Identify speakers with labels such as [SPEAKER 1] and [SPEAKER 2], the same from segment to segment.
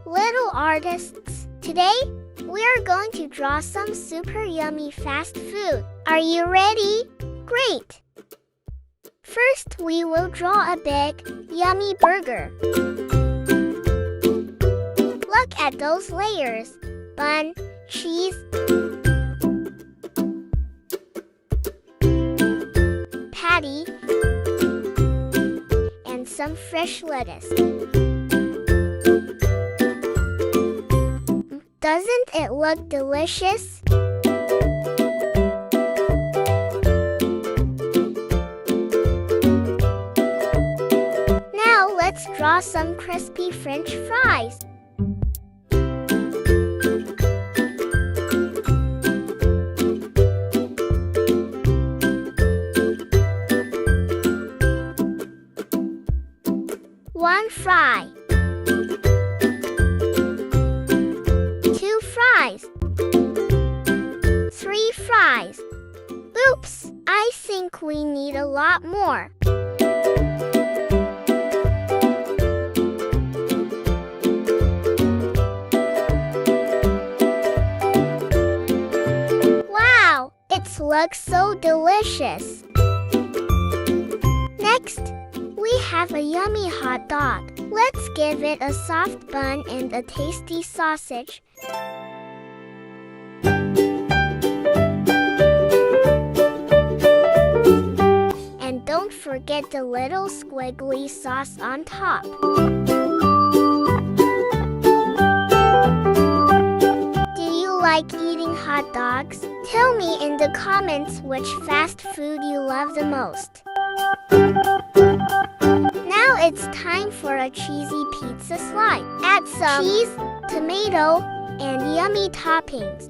[SPEAKER 1] little artists. Today, we are going to draw some super yummy fast food. Are you ready? Great! First, we will draw a big, yummy burger. Look at those layers: bun, cheese, patty, and some fresh lettuce. Doesn't it look delicious? Now let's draw some crispy French fries. One fry. Two fries. Three fries. Oops, I think we need a lot more. Wow, it looks so delicious. Next, we have a yummy hot dog. Let's give it a soft bun and a tasty sausage. And don't forget the little squiggly sauce on top. Do you like eating hot dogs? Tell me in the comments which fast food you love the most. Now it's time for a cheesy pizza slice. Add some cheese, tomato, and yummy toppings.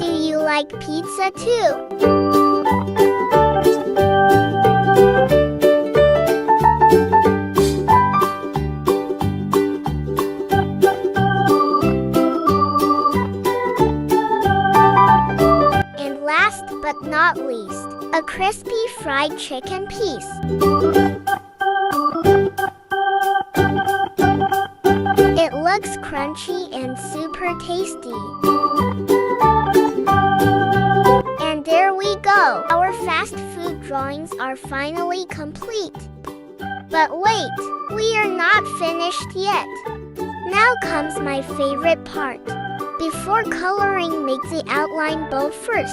[SPEAKER 1] Do you like pizza too? But not least, a crispy fried chicken piece. It looks crunchy and super tasty. And there we go! Our fast food drawings are finally complete. But wait, we are not finished yet. Now comes my favorite part. Before coloring, make the outline bow first.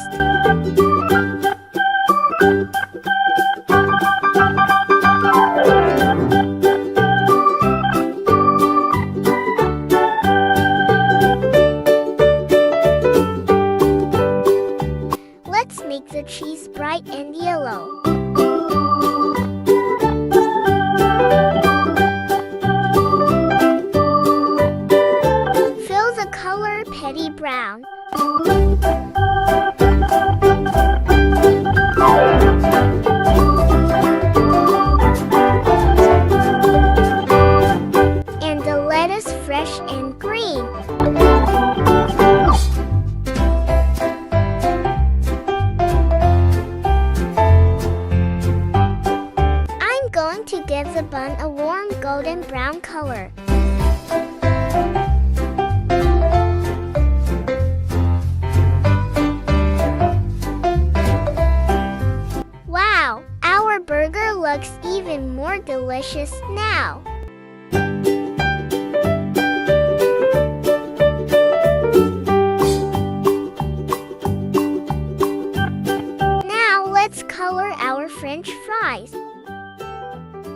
[SPEAKER 1] Let's make the cheese bright and yellow. Petty brown. And the lettuce fresh and green. I'm going to give the bun a warm golden brown color. Our burger looks even more delicious now. Now let's color our French fries.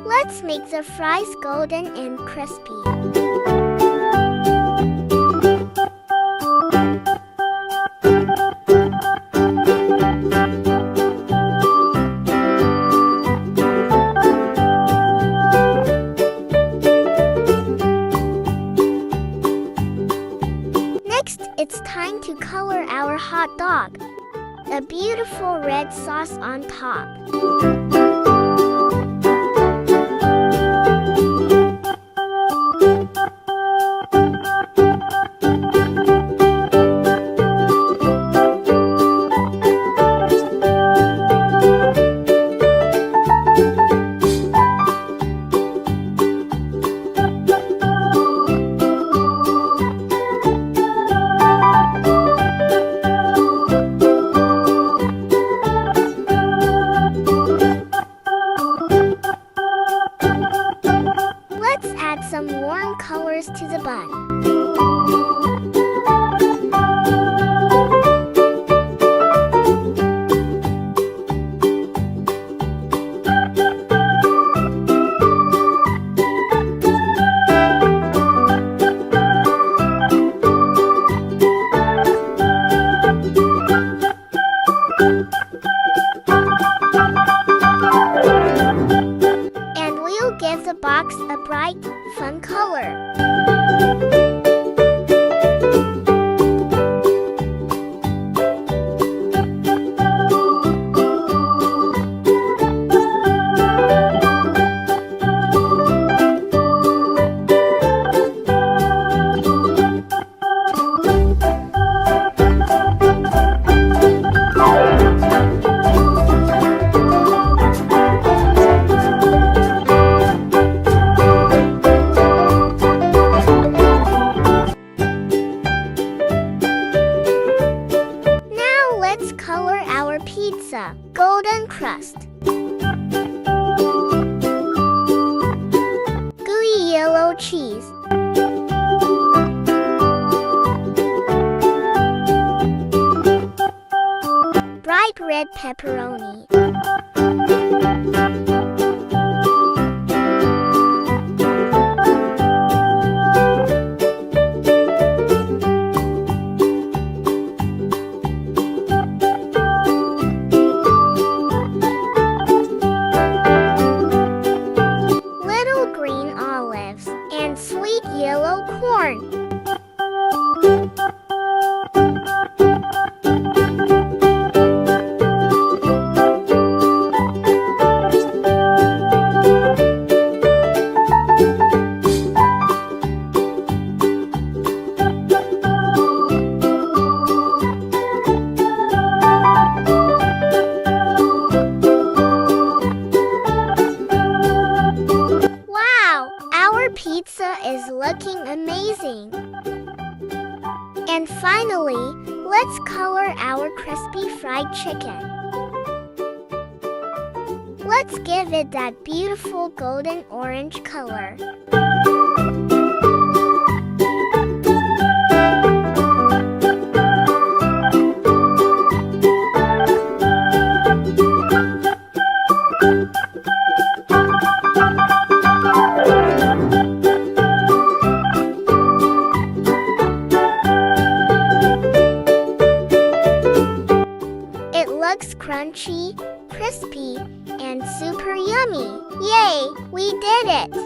[SPEAKER 1] Let's make the fries golden and crispy. It's time to color our hot dog. A beautiful red sauce on top. some warm colors to the bun. And we'll give the box a bright, fun color. Let's color our pizza golden crust. Gooey yellow cheese. Bright red pepperoni. And sweet yellow corn. Our pizza is looking amazing. And finally, let's color our crispy fried chicken. Let's give it that beautiful golden orange color. It looks crunchy, crispy, and super yummy. Yay, we did it!